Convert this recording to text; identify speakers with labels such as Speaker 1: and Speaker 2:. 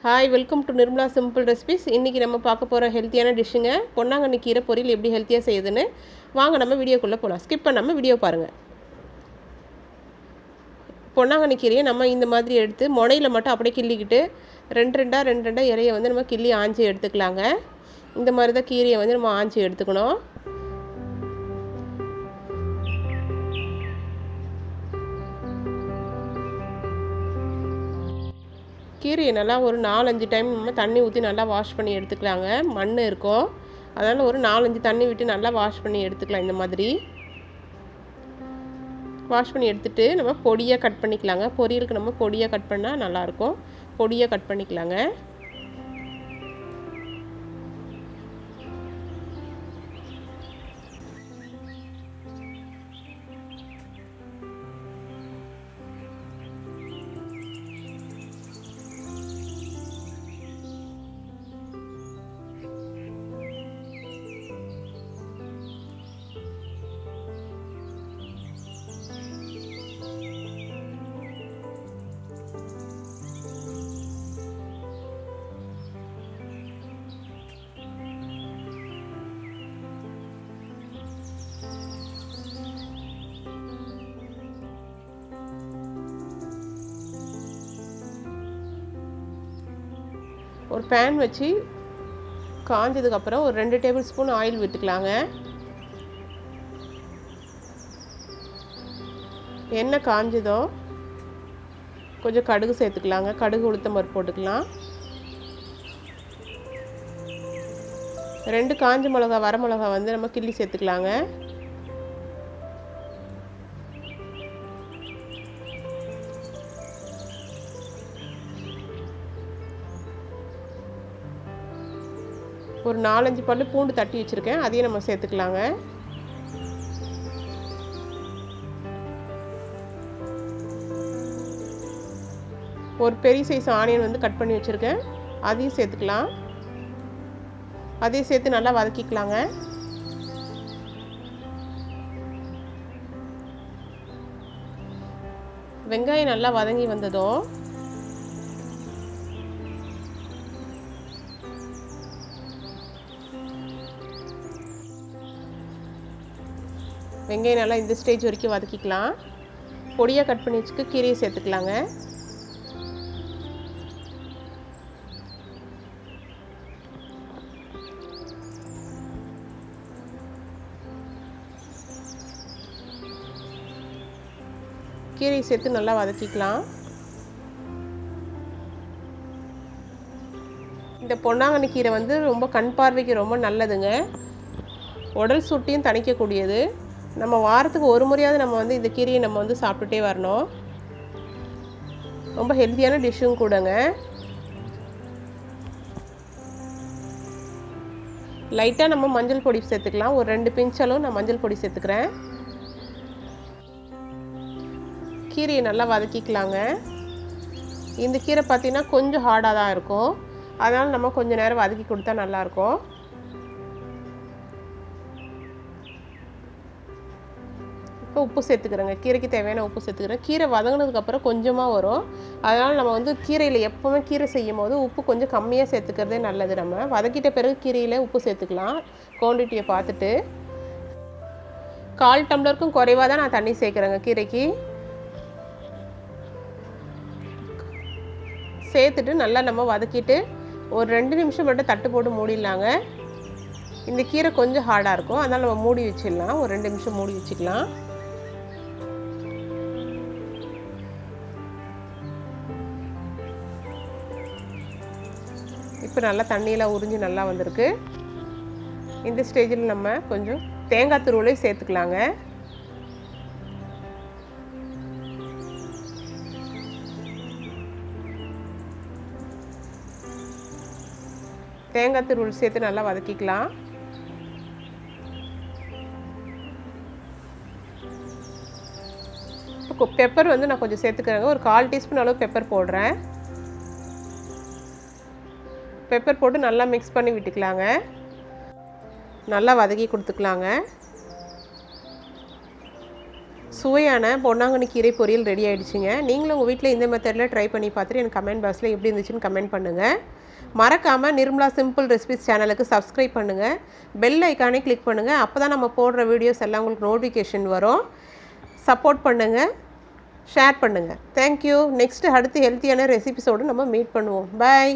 Speaker 1: Hi, welcome to Nirmala simple recipes. இன்றைக்கி நம்ம பார்க்க போகிற ஹெல்த்தியான டிஷ்ஷுங்க பொன்னாங்கண்ணி கீரை பொரியல் எப்படி ஹெல்த்தியாக செய்யுதுன்னு வாங்க நம்ம வீடியோக்குள்ளே போகலாம். ஸ்கிப் பண்ணாமல் வீடியோ பாருங்கள். பொன்னாங்கண்ணி கீரையை நம்ம இந்த மாதிரி எடுத்து முனையில் மட்டும் அப்படியே கிள்ளிக்கிட்டு ரெண்டு ரெண்டாக இலையை வந்து நம்ம கிள்ளி ஆஞ்சி எடுத்துக்கலாங்க. இந்த மாதிரி தான் கீரையை வந்து நம்ம ஆஞ்சி எடுத்துக்கணும். கீரையை நல்லா ஒரு 4-5 டைம் நம்ம தண்ணி ஊற்றி நல்லா வாஷ் பண்ணி எடுத்துக்கலாங்க. மண் இருக்கும், அதனால் ஒரு 4-5 தண்ணி விட்டு நல்லா வாஷ் பண்ணி எடுத்துக்கலாம். இந்த மாதிரி வாஷ் பண்ணி எடுத்துகிட்டு நம்ம பொடியாக கட் பண்ணிக்கலாங்க. பொரியலுக்கு நம்ம பொடியாக கட் பண்ணால் நல்லாயிருக்கும். பொடியாக கட் பண்ணிக்கலாங்க. ஒரு பேன் வச்சு காஞ்சதுக்கப்புறம் ஒரு 2 டேபிள் ஸ்பூன் ஆயில் விட்டுக்கலாங்க. எண்ணெய் காஞ்சதோ கொஞ்சம் கடுகு சேர்த்துக்கலாங்க. கடுகு உளுத்தம் பருப்பு போட்டுக்கலாம். 2 காஞ்ச மிளகா வரமிளகா வந்து நம்ம கிள்ளி சேர்த்துக்கலாங்க. ஒரு 4-5 பல்லு பூண்டு தட்டி வச்சுருக்கேன், அதையும் நம்ம சேர்த்துக்கலாங்க. ஒரு பெரிய சைஸ் ஆனியன் வந்து கட் பண்ணி வச்சுருக்கேன், அதையும் சேர்த்துக்கலாம். அதையும் சேர்த்து நல்லா வதக்கிக்கலாங்க. வெங்காயம் நல்லா வதங்கி வந்ததும் வெங்காயம் நல்லா இந்த ஸ்டேஜ் வரைக்கும் வதக்கிக்கலாம். பொடியாக கட் பண்ணி வச்சுக்க கீரையை சேர்த்துக்கலாங்க. கீரையை சேர்த்து நல்லா வதக்கிக்கலாம். இந்த பொன்னாங்கண்ணி கீரை வந்து ரொம்ப கண் பார்வைக்கு ரொம்ப நல்லதுங்க. உடல் சூட்டையும் தணிக்கக்கூடியது. நம்ம வாரத்துக்கு ஒரு முறையாவது நம்ம வந்து இந்த கீரையை நம்ம வந்து சாப்பிட்டுட்டே வரணும். ரொம்ப ஹெல்த்தியான டிஷ்ஷும் கூடங்க. லைட்டாக நம்ம மஞ்சள் பொடி சேர்த்துக்கலாம். ஒரு 2 பிஞ்ச் அளவு நான் மஞ்சள் பொடி சேர்த்துக்கிறேன். கீரையை நல்லா வதக்கிக்கலாங்க. இந்த கீரை பார்த்திங்கன்னா கொஞ்சம் ஹார்டாக தான் இருக்கும், அதனால் நம்ம கொஞ்சம் நேரம் வதக்கி கொடுத்தா நல்லாயிருக்கும். இப்போ உப்பு சேர்த்துக்கிறேங்க. கீரைக்கு தேவையான உப்பு சேர்த்துக்கிறேன். கீரை வதங்கினதுக்கப்புறம் கொஞ்சமாக வரும், அதனால் நம்ம வந்து கீரையில் எப்போவுமே கீரை செய்யும் போது உப்பு கொஞ்சம் கம்மியாக சேர்த்துக்கிறதே நல்லது. நம்ம வதக்கிட்ட பிறகு கீரையில் உப்பு சேர்த்துக்கலாம். குவான்டிட்டியை பார்த்துட்டு 1/4 டம்ளருக்கும் குறைவாக தான் நான் தண்ணி சேர்க்குறேங்க. கீரைக்கு சேர்த்துட்டு நல்லா நம்ம வதக்கிட்டு ஒரு 2 நிமிஷம் மட்டும் தட்டு போட்டு மூடிடலாங்க. இந்த கீரை கொஞ்சம் ஹார்டாக இருக்கும், அதனால் நம்ம மூடி வச்சிடலாம். ஒரு 2 நிமிஷம் மூடி வச்சுக்கலாம். இப்போ நல்லா தண்ணியெலாம் உறிஞ்சி நல்லா வந்திருக்கு. இந்த ஸ்டேஜில் நம்ம கொஞ்சம் தேங்காய் துருவலை சேர்த்துக்கலாங்க. தேங்காய் துருவல் சேர்த்து நல்லா வதக்கிக்கலாம். இப்போ பெப்பர் வந்து நான் கொஞ்சம் சேர்த்துக்கிறேங்க. ஒரு 1/4 டீஸ்பூன் அளவு பெப்பர் போடுறேன். பெப்பர் போட்டு நல்லா மிக்ஸ் பண்ணி விட்டுக்கலாங்க. நல்லா வதக்கி கொடுத்துக்கலாங்க. சுவையான பொன்னாங்கண்ணி கீரை பொரியல் ரெடி ஆகிடுச்சிங்க. நீங்களும் உங்கள் வீட்டில் இந்த மெத்தடில் ட்ரை பண்ணி பார்த்துட்டு எனக்கு கமெண்ட் பாக்ஸில் எப்படி இருந்துச்சுன்னு கமெண்ட் பண்ணுங்கள். மறக்காமல் நிர்மலா சிம்பிள் ரெசிபிஸ் சேனலுக்கு சப்ஸ்கிரைப் பண்ணுங்கள். பெல் ஐக்கானே கிளிக் பண்ணுங்கள். அப்போ தான் நம்ம போடுற வீடியோஸ் எல்லாம் உங்களுக்கு நோட்டிஃபிகேஷன் வரும். சப்போர்ட் பண்ணுங்கள், ஷேர் பண்ணுங்கள். தேங்க்யூ. நெக்ஸ்ட்டு அடுத்து ஹெல்த்தியான ரெசிபிஸோடு நம்ம மீட் பண்ணுவோம். பாய்.